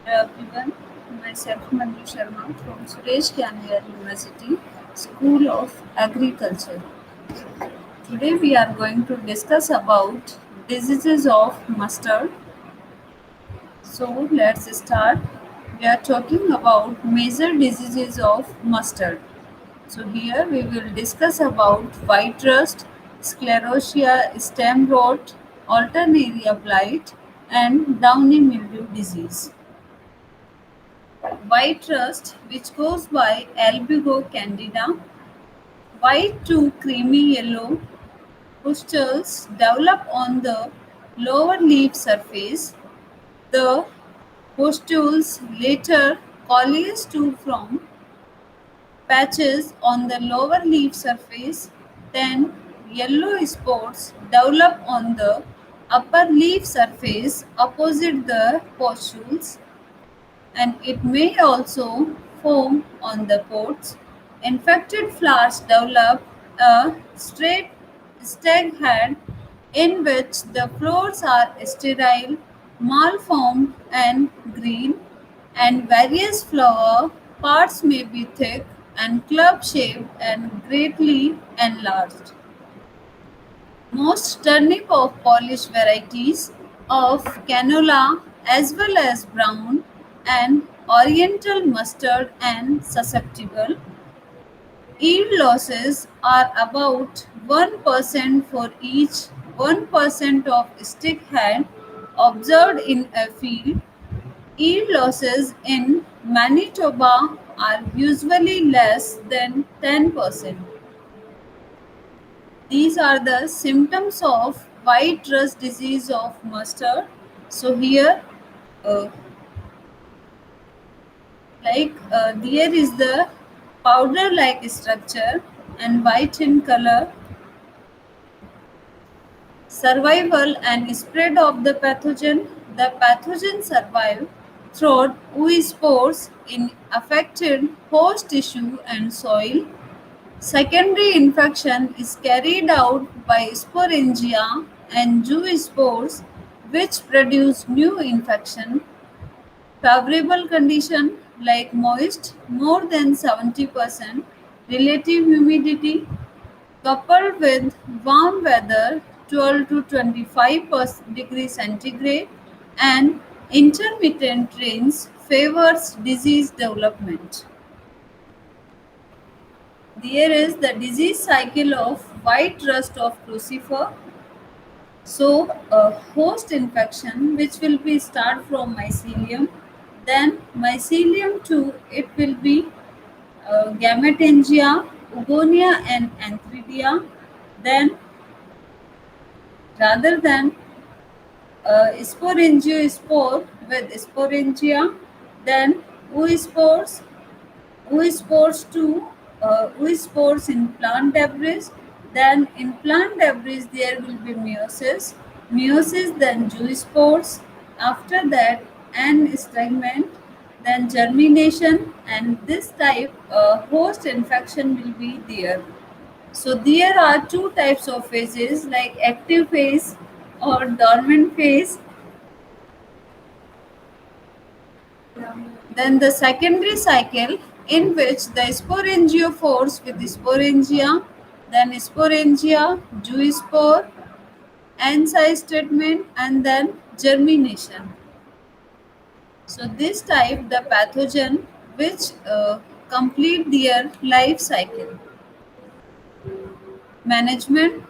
Hello everyone, myself Manju Sharma from Suresh Kanyar University, School of Agriculture. Today we are going to discuss about diseases of mustard. So let's start. We are talking about major diseases of mustard. So here we will discuss about white rust, sclerotia, stem rot, alternaria blight, and downy mildew disease. White rust, which goes by Albigo candida, white to creamy yellow pustules develop on the lower leaf surface. The pustules later coalesce to form patches on the lower leaf surface. Then yellow spots develop on the upper leaf surface opposite the pustules, and it may also form on the pods. Infected flowers develop a straight stag head in which the flowers are sterile, malformed, and green, and various flower parts may be thick and club shaped and greatly enlarged. Most turnip of Polish varieties of canola as well as brown and oriental mustard and susceptible. Yield losses are about 1% for each 1% of stick head observed in a field. Yield losses in Manitoba are usually less than 10%. These are the symptoms of white rust disease of mustard. So here, uh, there is the powder-like structure and white in color. Survival and spread of the pathogen. The pathogen survive through oospores in affected host tissue and soil. Secondary infection is carried out by sporangia and zoospores, which produce new infection. Favorable condition like moist more than 70%, relative humidity coupled with warm weather 12 to 25 degrees centigrade and intermittent rains favors disease development. There is the disease cycle of white rust of crucifer. So, a host infection which will be start from mycelium, then mycelium 2 it will be gametangia, ugonia, and anthridia. Then, rather than sporangiosspore with sporangia, then oospores, oospores 2, oospores in plant debris. Then in plant debris there will be meiosis then zoospores. After that, an fragment, then germination, and this type host infection will be there. So there are two types of phases like active phase or dormant phase. Then the secondary cycle in which the sporangiophores with sporangia, then sporangia, zoospore, end-size treatment, and then germination. So this type the pathogen which complete their life cycle. Management.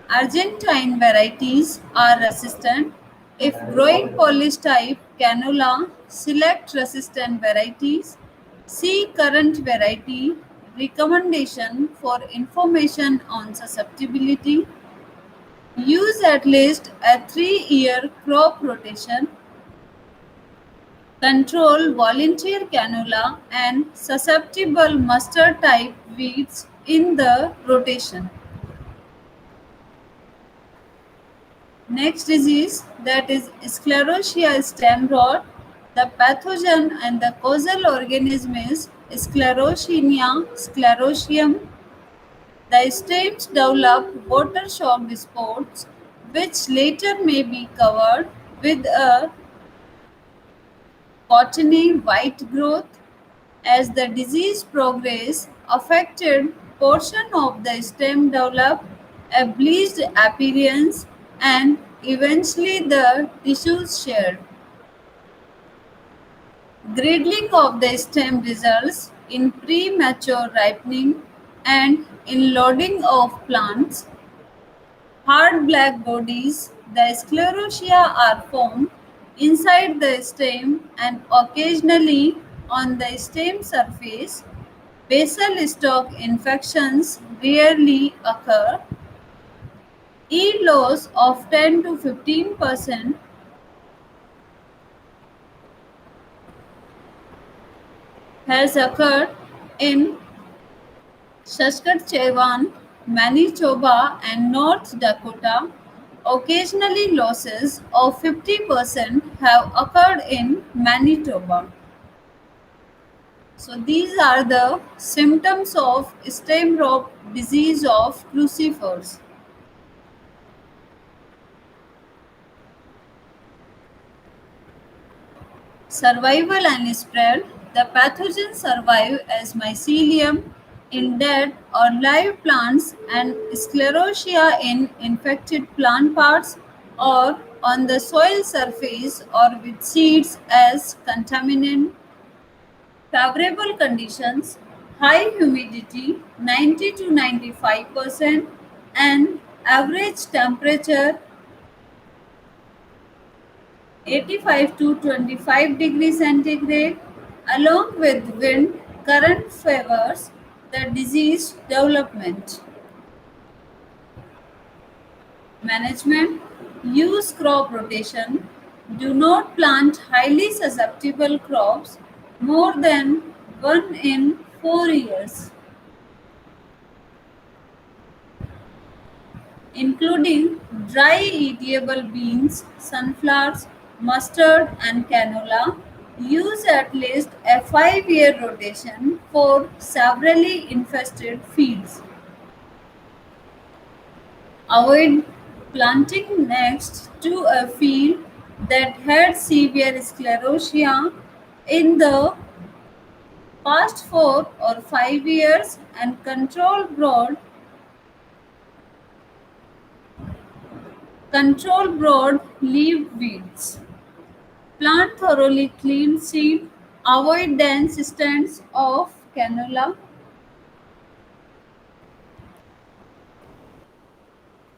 Argentine varieties are resistant. If growing Polish type canola, select resistant varieties. See current variety recommendation for information on susceptibility. Use at least a 3-year crop rotation. Control volunteer canola and susceptible mustard type weeds in the rotation. Next disease, that is Sclerotia stem rot. The pathogen and the causal organism is Sclerotinia sclerotium. The stems develop water-shocked spots which later may be covered with a cottony white growth. As the disease progressed, affected portion of the stem develop a bleached appearance and eventually the tissues shed. Gridling of the stem results in premature ripening and in loading of plants. Hard black bodies, the sclerotia are formed inside the stem and occasionally on the stem surface. Basal stalk infections rarely occur. Yield loss of 10 to 15% has occurred in Saskatchewan, Manitoba, and North Dakota. Occasionally, losses of 50% have occurred in Manitoba. So, these are the symptoms of stem rot disease of crucifers. Survival and spread. The pathogens survive as mycelium in dead or live plants and sclerotia in infected plant parts or on the soil surface or with seeds as contaminant. Favorable conditions, high humidity 90 to 95% and average temperature 85 to 25 degrees centigrade, along with wind current favors the disease development. Management, use crop rotation. Do not plant highly susceptible crops more than one in 4 years, including dry eatable beans, sunflowers, mustard, and canola. Use at least a 5-year rotation for severely infested fields. Avoid planting next to a field that had severe sclerotia in the past 4 or 5 years and control broad leaf weeds. Plant thoroughly clean seed. Avoid dense stands of canola.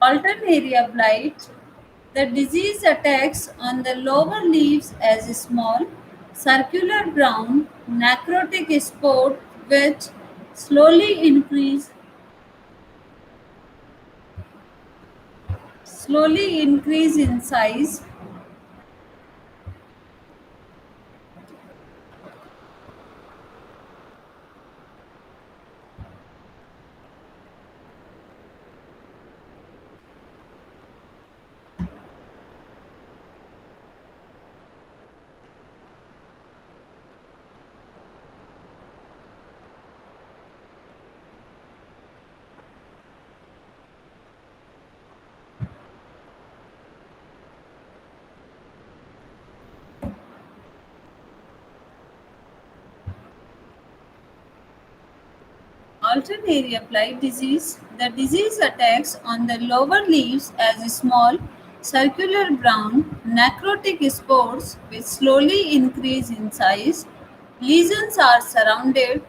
Alternaria blight. The disease attacks on the lower leaves as small, circular brown, necrotic spot which slowly increase in size. Alternaria blight disease. The disease attacks on the lower leaves as small, circular brown, necrotic spores which slowly increase in size. Lesions are surrounded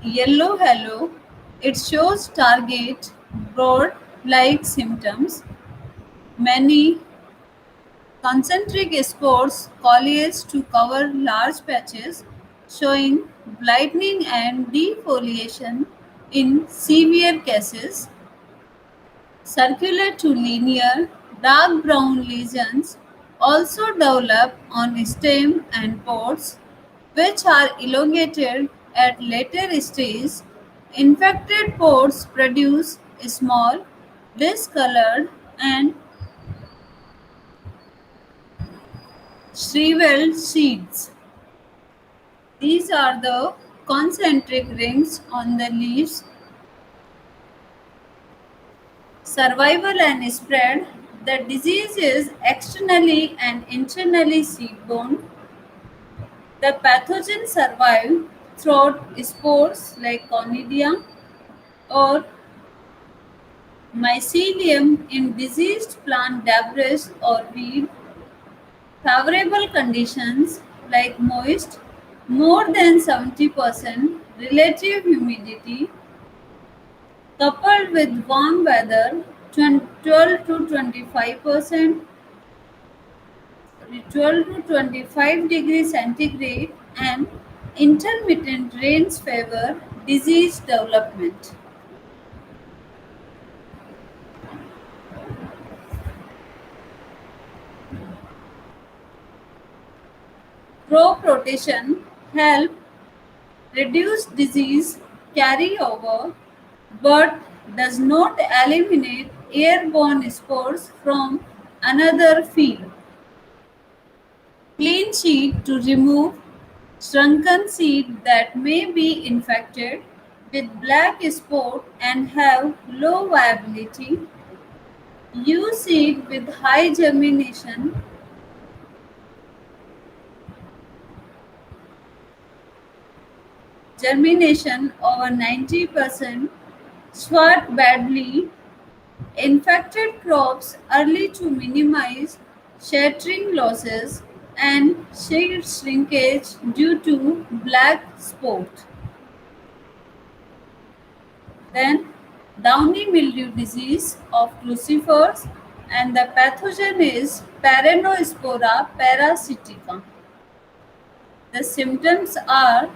yellow halo. It shows target broad like symptoms. Many concentric spores coalesce to cover large patches, showing lightning and defoliation in severe cases. Circular to linear, dark brown lesions also develop on stem and pods, which are elongated at later stage. Infected pods produce small, discolored, and shriveled seeds. These are the concentric rings on the leaves. Survival and spread. The disease is externally and internally seed-borne. The pathogen survive through spores like Conidia or mycelium in diseased plant debris or weed. Favorable conditions like moist, more than 70% relative humidity, coupled with warm weather, 12 to 25%, 12 to 25 degrees centigrade, and intermittent rains favor disease development. Crop rotation help reduce disease carryover but does not eliminate airborne spores from another field. Clean sheet to remove shrunken seed that may be infected with black spot and have low viability. Use seed with high germination over 90%, swat badly infected crops early to minimize shattering losses and seed shrinkage due to black spot. Then downy mildew disease of crucifers and the pathogen is Paranospora parasitica. The symptoms are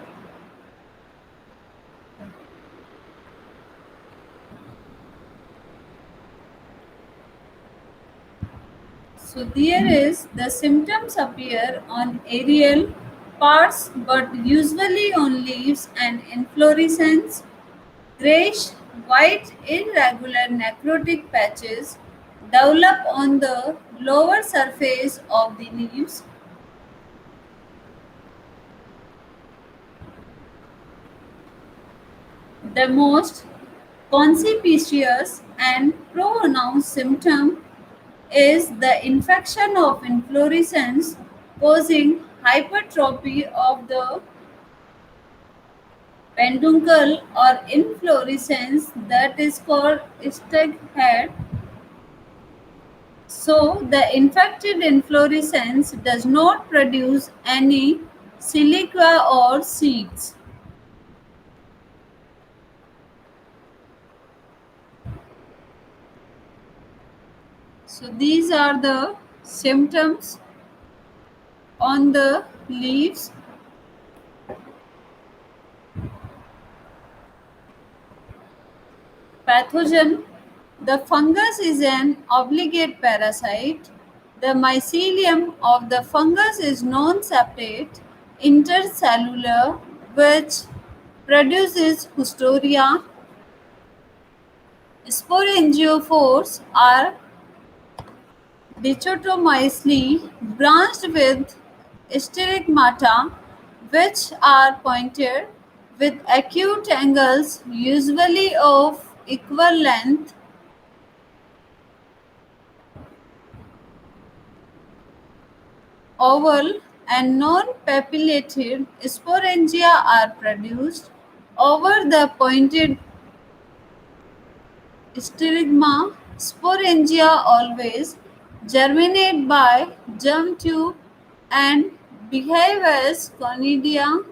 so there is the symptoms appear on aerial parts but usually on leaves and inflorescence. Grayish white irregular necrotic patches develop on the lower surface of the leaves. The most conspicuous and pronounced symptom is the infection of inflorescence causing hypertrophy of the peduncle or inflorescence that is called stag head. So the infected inflorescence does not produce any siliqua or seeds. So these are the symptoms on the leaves. Pathogen. The fungus is an obligate parasite. The mycelium of the fungus is non-separate intercellular which produces Haustoria. Sporangiophores are dichotomically branched with stigmata which are pointed with acute angles usually of equal length. Oval and non-papillated sporangia are produced over the pointed stigma. Sporangia always germinate by germ tube and behave as conidia.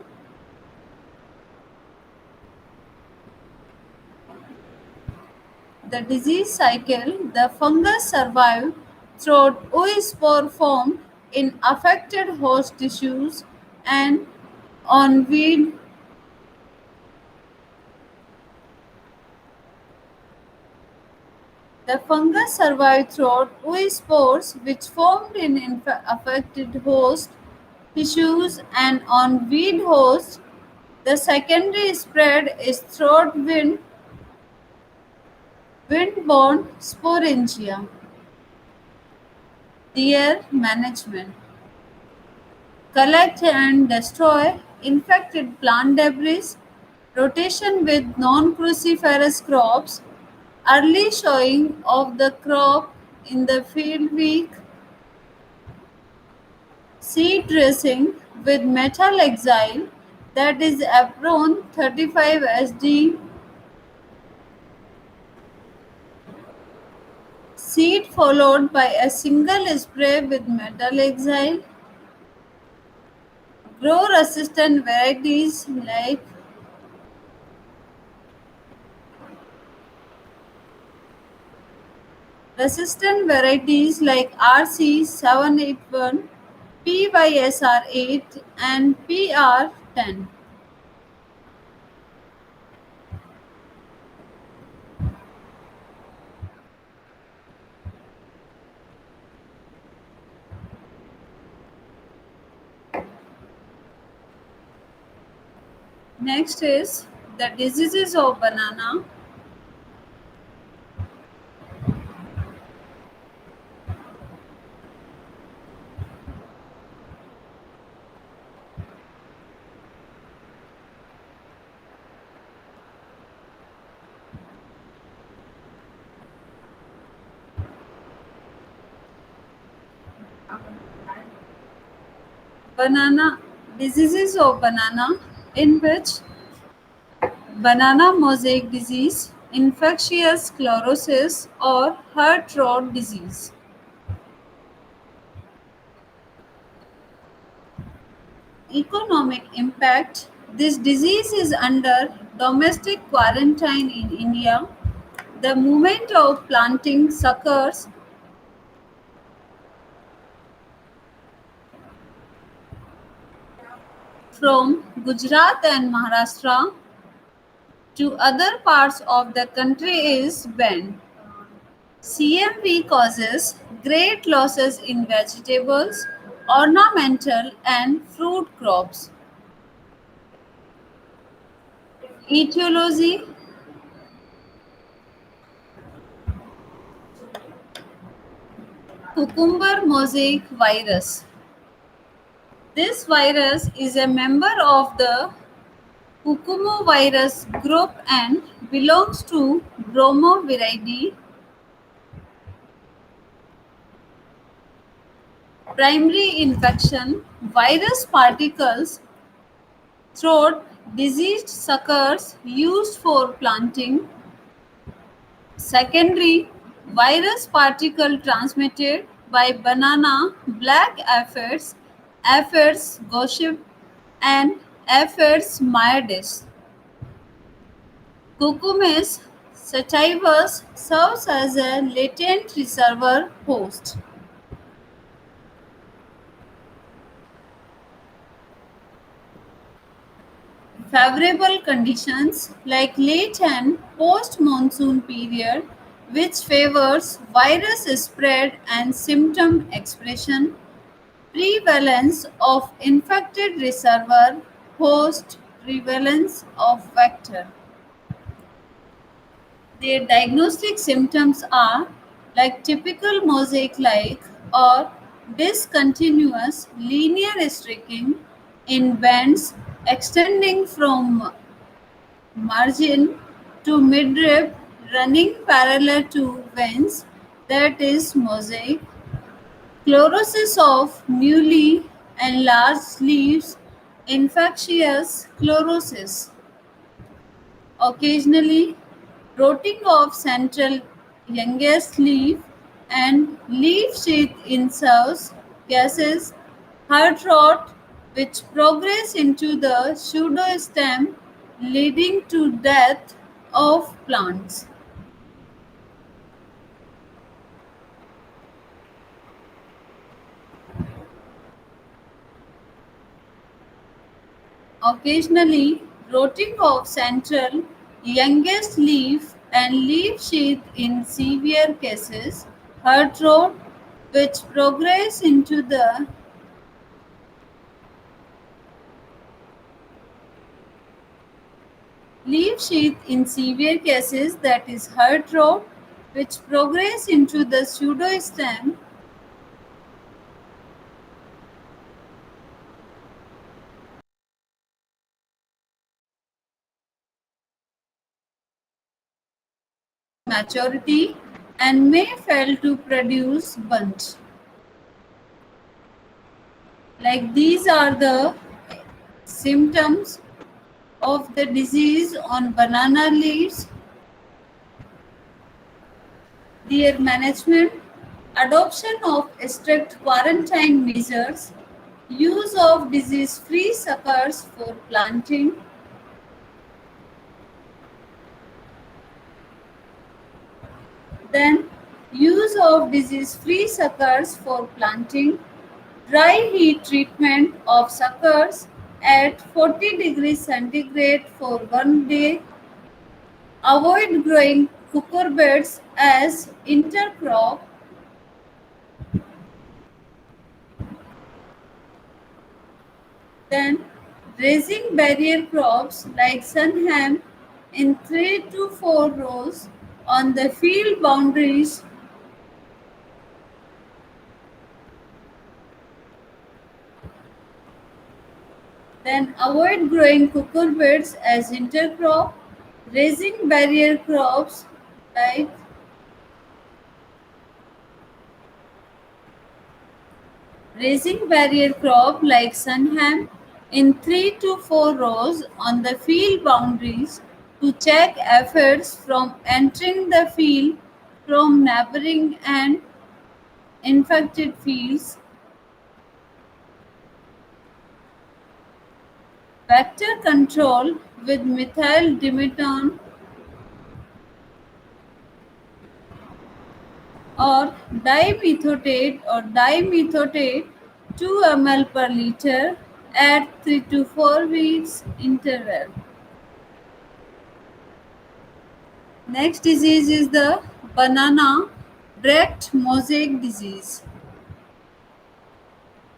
The disease cycle, the fungus survive through oospore formed in affected host tissues and on weed. The fungus survive through oospores which formed in affected host tissues and on weed hosts. The secondary spread is through windborne sporangia. Their management. Collect and destroy infected plant debris, rotation with non-cruciferous crops, early showing of the crop in the field week, seed dressing with metal exile, that is Apron 35 SD seed followed by a single spray with metal exile. Grow resistant varieties like RC781, PYSR8 and PR10. Next is the diseases of banana. Banana diseases of banana, in which banana mosaic disease, infectious sclerosis or heart rot disease. Economic impact. This disease is under domestic quarantine in India. The movement of planting suckers from Gujarat and Maharashtra to other parts of the country is banned. CMV causes great losses in vegetables, ornamental and fruit crops. Etiology. Cucumber mosaic virus. This virus is a member of the Cucumovirus group and belongs to Bromoviridae. Primary infection. Virus particles throat diseased suckers used for planting. Secondary, virus particle transmitted by banana black aphids, Aphids gossyp and Aphids myriadis. Cucumis sativus serves as a latent reservoir host. Favorable conditions like late and post-monsoon period, which favors virus spread and symptom expression, prevalence of infected reservoir host, prevalence of vector. Their diagnostic symptoms are like typical mosaic-like or discontinuous linear streaking in bands extending from margin to midrib running parallel to veins, that is mosaic. Chlorosis of newly enlarged leaves, infectious chlorosis. Occasionally, rotting of central youngest leaf and leaf sheath in serves gases, heart rot, which progress into the pseudostem, leading to death of plants. Occasionally, rotting of central youngest leaf and leaf sheath in severe cases, heart rot, which progress into the leaf sheath in severe cases, that is heart rot, which progress into the pseudostem. Maturity and may fail to produce bunch. Like these are the Symptoms of the disease on banana leaves, their management, adoption of strict quarantine measures, use of disease-free suckers for planting, then use of disease-free suckers for planting, dry heat treatment of suckers at 40 degrees centigrade for 1 day, avoid growing cucurbits as intercrop, then raising barrier crops like sunham in 3 to 4 rows on the field boundaries, then avoid growing cucurbits as intercrop, raising barrier crops like raising barrier crop like sunham in 3 to 4 rows on the field boundaries to check aphids from entering the field from neighboring and infected fields, vector control with methyl dimetone or dimethoate 2 ml per liter at 3 to 4 weeks interval. Next disease is the banana breast mosaic disease.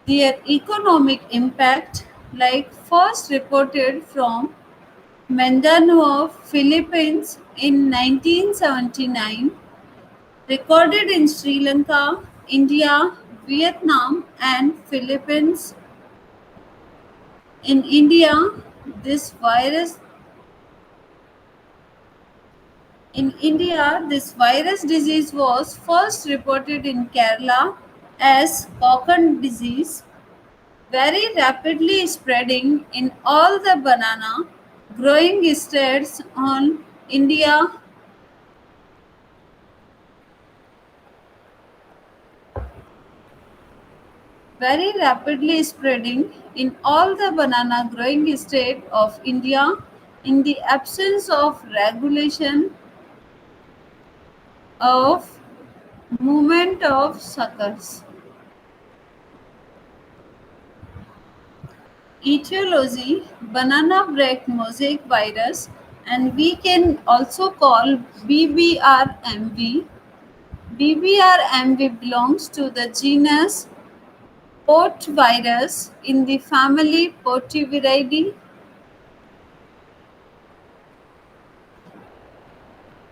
Their economic impact, like first reported from Mindanao, Philippines in 1979, recorded in Sri Lanka, India, Vietnam, and Philippines. In India, this virus this virus disease was first reported in Kerala as cockon disease, very rapidly spreading in all the banana growing states on India, very rapidly spreading in all the banana growing state of India in the absence of regulation of movement of suckers. Etiology banana breast mosaic virus, and we can also call BBRMV. BBRMV belongs to the genus Portvirus in the family Portiviridae.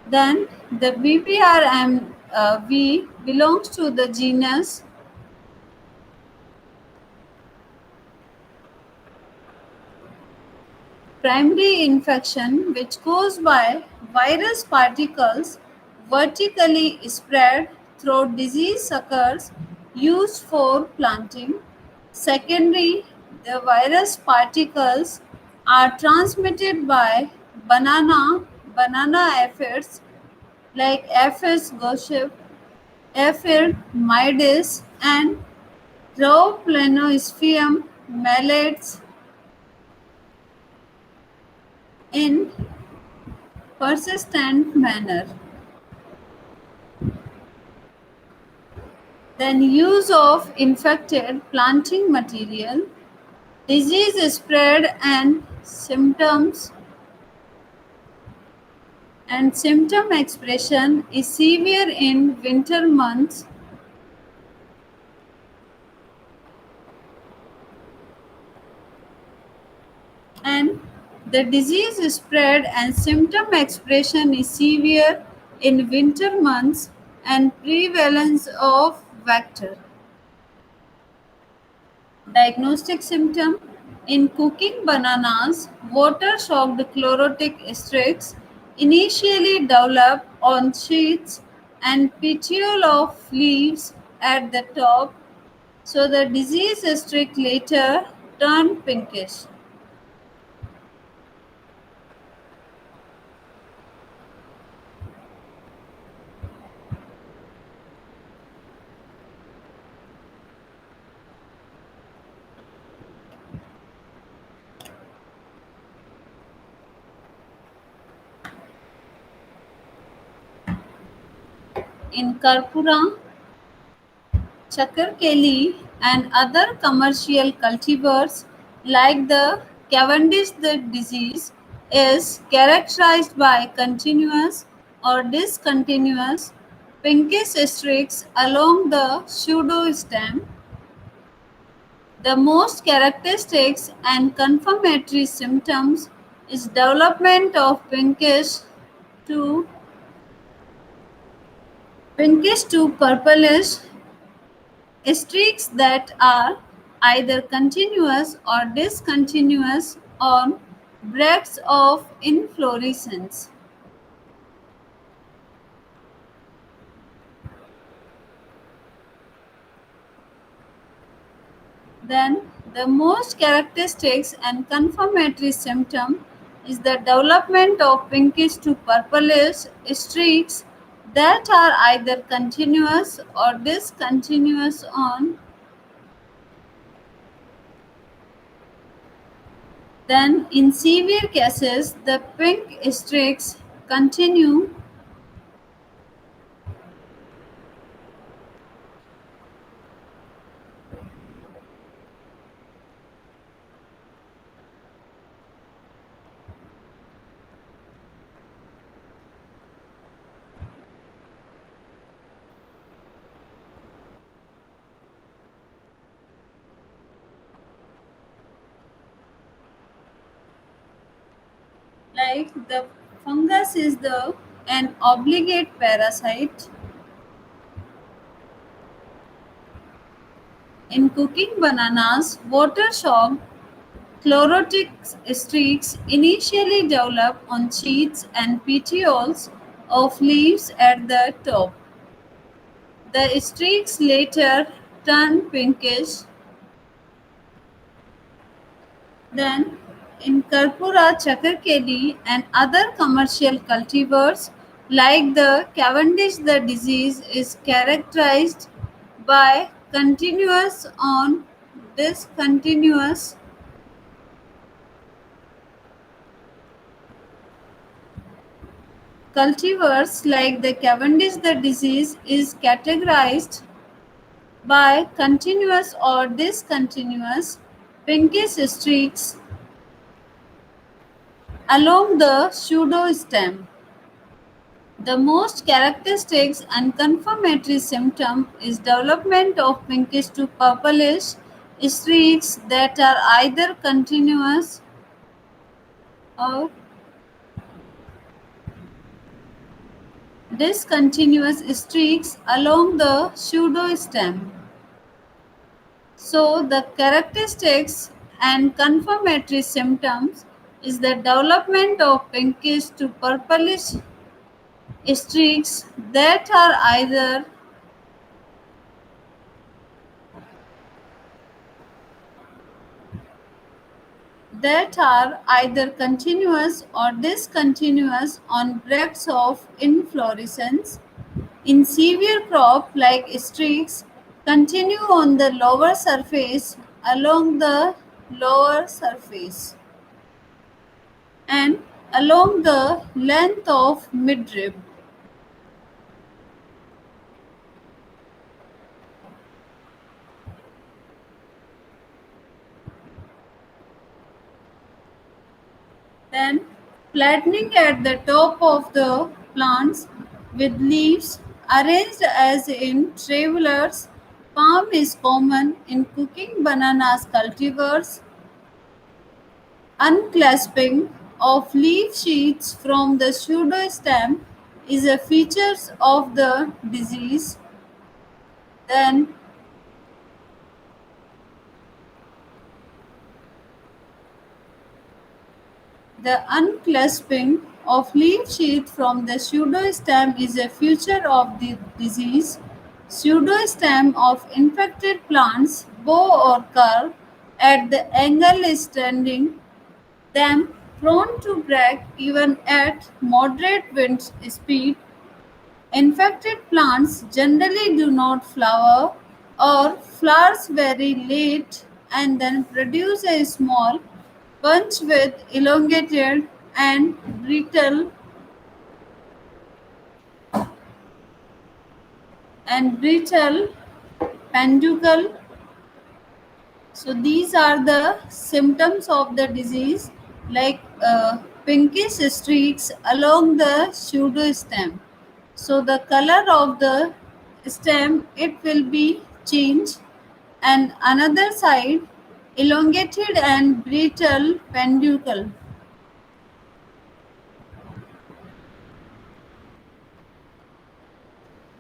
Then the BBRMV belongs to the genus primary infection, which caused by virus particles vertically spread through disease suckers used for planting. Secondary, the virus particles are transmitted by banana aphids like Aphis gossyp, Aphid midas, and Rauplanosphaeum mallets in persistent manner. Then use of infected planting material, disease spread and symptom expression is severe in winter months, and the disease spread and symptom expression is severe in winter months and prevalence of vector. Diagnostic symptom in cooking bananas, water soaked chlorotic streaks initially develop on sheaths and petiole of leaves at the top, so the disease streak later turn pinkish. In Karpura, Chakarkeli, and other commercial cultivars like the Cavendish the disease is characterized by continuous or discontinuous pinkish streaks along the pseudostem. The most characteristic and confirmatory symptoms is development of to pinkish to purplish streaks that are either continuous or discontinuous on breadths of inflorescence. Then, the most characteristic and confirmatory symptom is the development of pinkish to purplish streaks that are either continuous or discontinuous on. Then, in severe cases, the pink streaks continue. Like the fungus is the an obligate parasite in cooking bananas. Water shock chlorotic streaks initially develop on sheaths and petioles of leaves at the top. The streaks later turn pinkish. Then, in Karpura, Chakarkeli, and other commercial cultivars like the Cavendish, the disease is characterized by continuous on discontinuous cultivars like the Cavendish, the disease is categorized by continuous or discontinuous pinkish streaks along the pseudostem. The most characteristic and confirmatory symptom is development of pinkish to purplish streaks that are either continuous or discontinuous streaks along the pseudostem. So, the characteristics and confirmatory symptoms is the development of pinkish to purplish streaks that are either continuous or discontinuous on breadths of inflorescence. In severe crop like streaks continue on the lower surface along the lower surface and along the length of midrib. Then flattening at the top of the plants with leaves arranged as in travelers. Palm is common in cooking bananas cultivars. Unclasping of leaf sheaths from the pseudostem is a feature of the disease. Then the unclasping of leaf sheath from the pseudostem is a feature of the disease. Pseudostem of infected plants bow or curve at the angle is standing them prone to break even at moderate wind speed. Infected plants generally do not flower or flowers very late and then produce a small bunch with elongated and brittle and brittle peduncle. So these are the symptoms of the disease, like pinkish streaks along the pseudostem. So the color of the stem it will be changed, and another side elongated and brittle peduncle.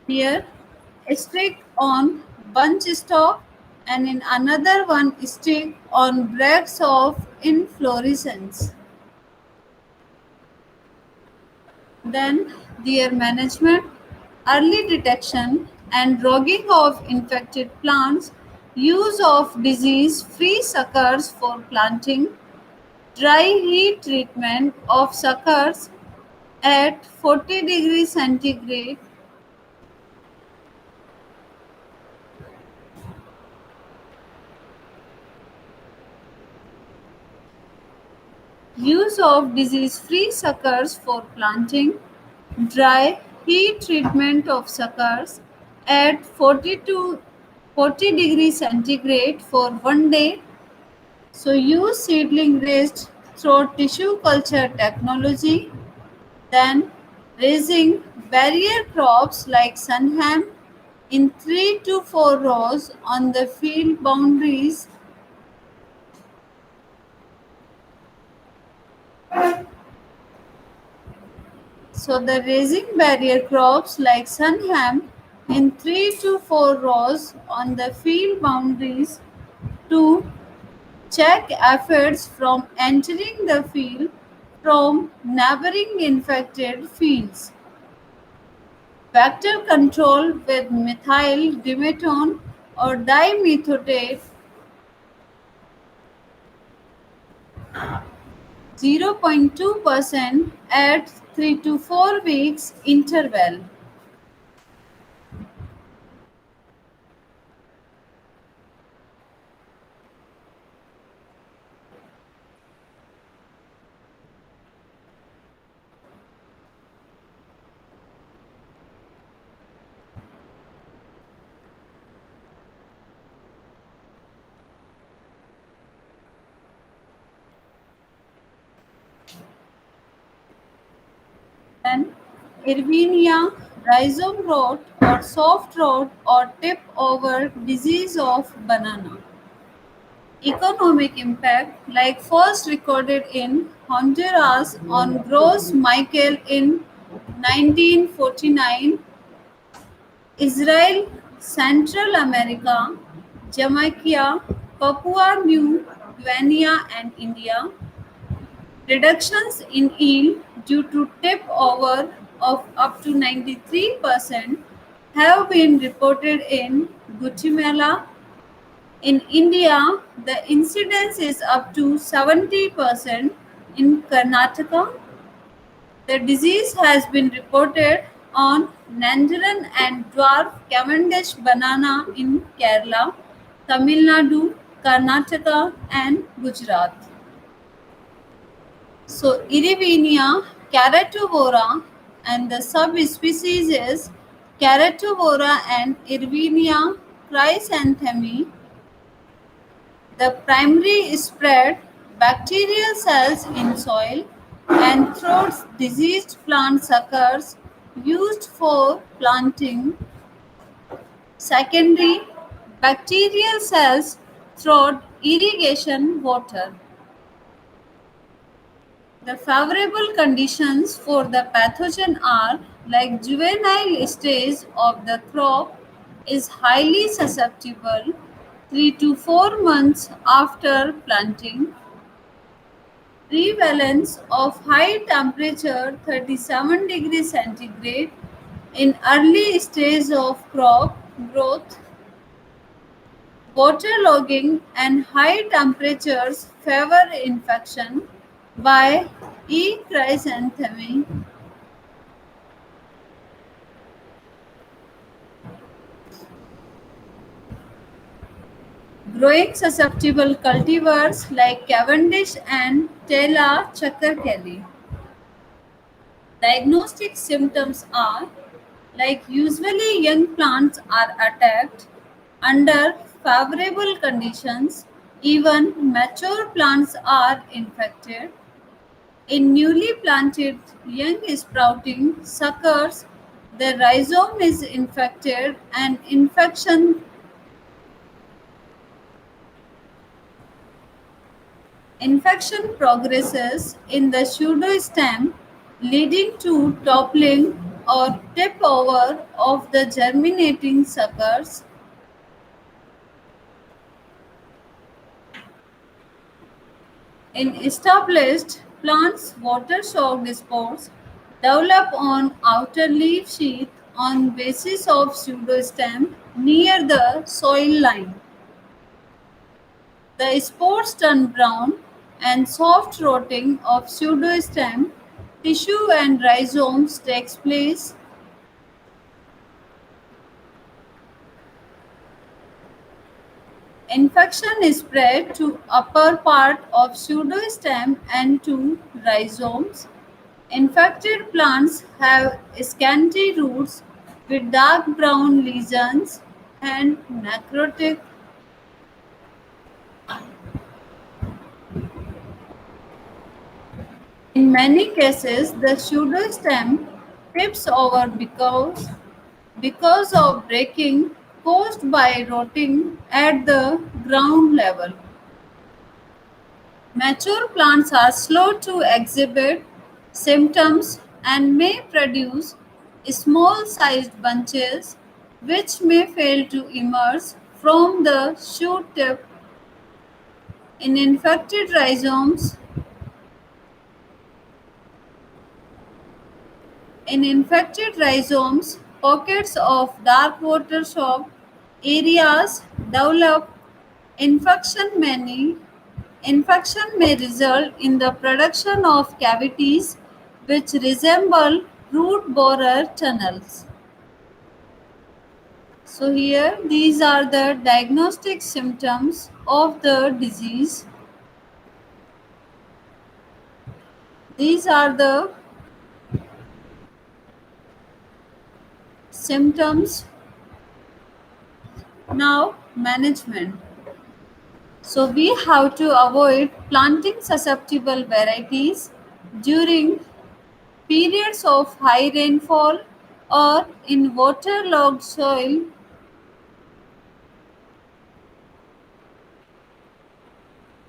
Here, a streak on bunch stalk, and in another one streak on bracts of inflorescence. Then their management, early detection and drugging of infected plants, use of disease-free suckers for planting, dry heat treatment of suckers at 40 degrees centigrade, use of disease-free suckers for planting, dry heat treatment of suckers at 40 to 40 degrees centigrade for 1 day. So use seedling raised through tissue culture technology, then raising barrier crops like sunham in 3 to 4 rows on the field boundaries. So the raising barrier crops like sunham in 3 to 4 rows on the field boundaries to check aphids from entering the field from neighboring infected fields. Vector control with methyl dimetone or dimethoate 0.2% at 3 to 4 weeks interval. Then Erwinia rhizome rot or soft rot or tip over disease of banana. Economic impact, like first recorded in Honduras on Gros Michael in 1949, Israel, Central America, Jamaica, Papua New Guinea, and India. Reductions in yield due to tip over of up to 93% have been reported in Guatemala. In India, the incidence is up to 70%. In Karnataka, the disease has been reported on Nandaran and dwarf Cavendish banana in Kerala, Tamil Nadu, Karnataka, and Gujarat. So, Erwinia caratovora and the subspecies is Caratovora and Erwinia chrysanthemi. The primary spread bacterial cells in soil and through diseased plant suckers used for planting. Secondary bacterial cells through irrigation water. The favorable conditions for the pathogen are, like juvenile stage of the crop is highly susceptible 3 to 4 months after planting. Prevalence of high temperature 37 degrees centigrade in early stage of crop growth. Waterlogging and high temperatures favor infection by E. chrysanthemi. Growing susceptible cultivars like Cavendish and Taylor Chucker Kelly. Diagnostic symptoms are Like usually young plants are attacked under favorable conditions, even mature plants are infected. In newly planted young sprouting suckers, the rhizome is infected and infection progresses in the pseudostem, leading to toppling or tip over of the germinating suckers. In established plants, water-soaked spores develop on outer leaf sheath on basis of pseudostem near the soil line. The spores turn brown, and soft rotting of pseudostem tissue and rhizomes takes place. Infection is spread to upper part of pseudostem and to rhizomes. Infected plants have scanty roots with dark brown lesions and necrotic. In many cases, the pseudostem tips over because of breaking caused by rotting at the ground level. Mature plants are slow to exhibit symptoms and may produce small sized bunches which may fail to emerge from the shoot tip. In infected rhizomes, pockets of dark water soaked areas develop. Infection may result in the production of cavities which resemble root borer tunnels. So here these are the diagnostic symptoms of the disease. These are the symptoms. Now management. So we have to avoid planting susceptible varieties during periods of high rainfall or in waterlogged soil.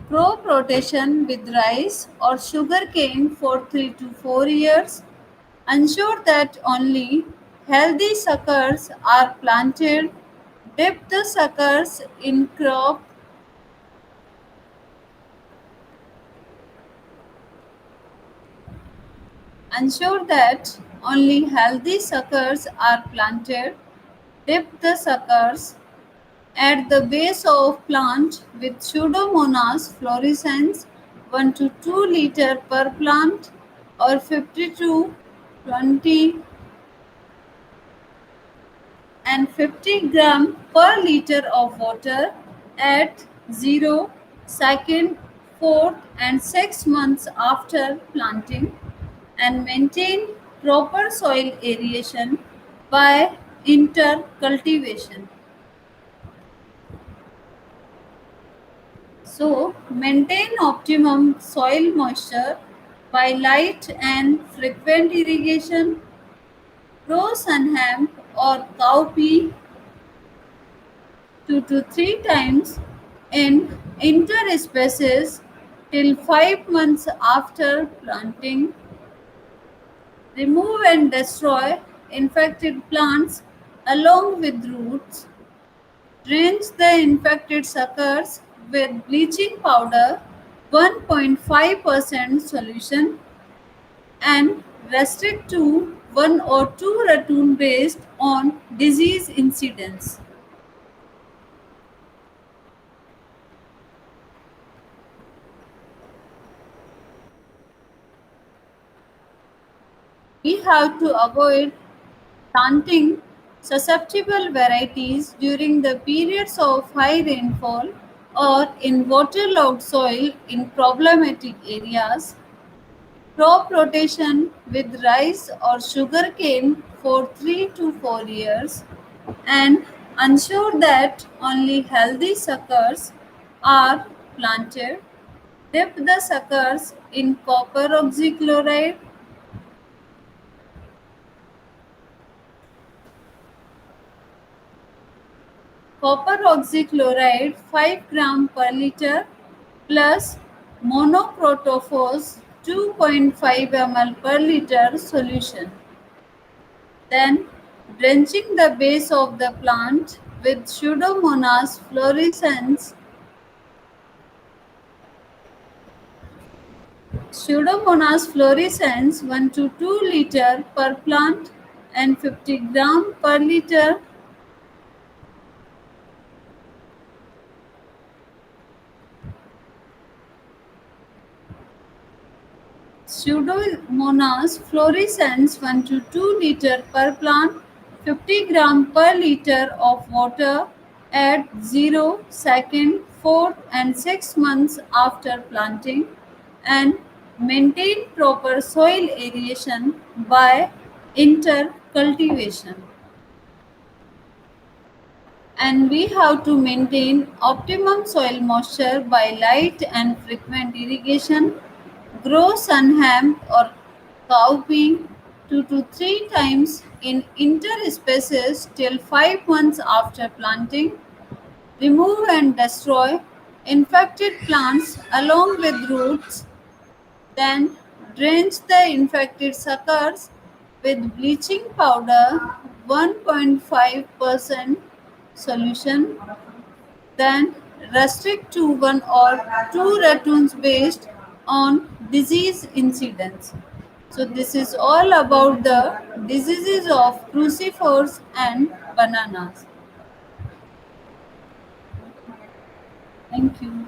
Crop rotation with rice or sugarcane for 3 to 4 years. Ensure that only healthy suckers are planted. Dip the suckers in crop. Ensure that only healthy suckers are planted. Dip the suckers at the base of plant with Pseudomonas fluorescens 1 to 2 liter per plant or 50 to 20 and 50 gram per liter of water at 0, 2nd, 4th and 6 months after planting, and maintain proper soil aeration by intercultivation. So, maintain optimum soil moisture by light and frequent irrigation, grow sun hemp or cowpea 2 to 3 times in interspaces till 5 months after planting, remove and destroy infected plants along with roots, drench the infected suckers with bleaching powder 1.5% solution and restrict to 1 or 2 ratoon based on disease incidence. We have to avoid planting susceptible varieties during the periods of high rainfall or in waterlogged soil in problematic areas. Crop rotation with rice or sugarcane for 3 to 4 years, and ensure that only healthy suckers are planted. Dip the suckers in copper oxychloride. Copper oxychloride 5 gram per liter plus monoprotophos 2.5 ml per liter solution. Then drenching the base of the plant with Pseudomonas fluorescens 1 to 2 liter per plant and 50 gram per liter. Pseudomonas fluorescens 1 to 2 liter per plant, 50 gram per liter of water at 0, 2nd, 4th and 6 months after planting, and maintain proper soil aeration by intercultivation. And we have to maintain optimum soil moisture by light and frequent irrigation. Grow sun hemp or cowpea 2 to 3 times in interspaces till 5 months after planting. Remove and destroy infected plants along with roots. Then drench the infected suckers with bleaching powder 1.5% solution. Then restrict to 1 or 2 ratoons based on disease incidence. So this is all about the diseases of crucifers and bananas. Thank you.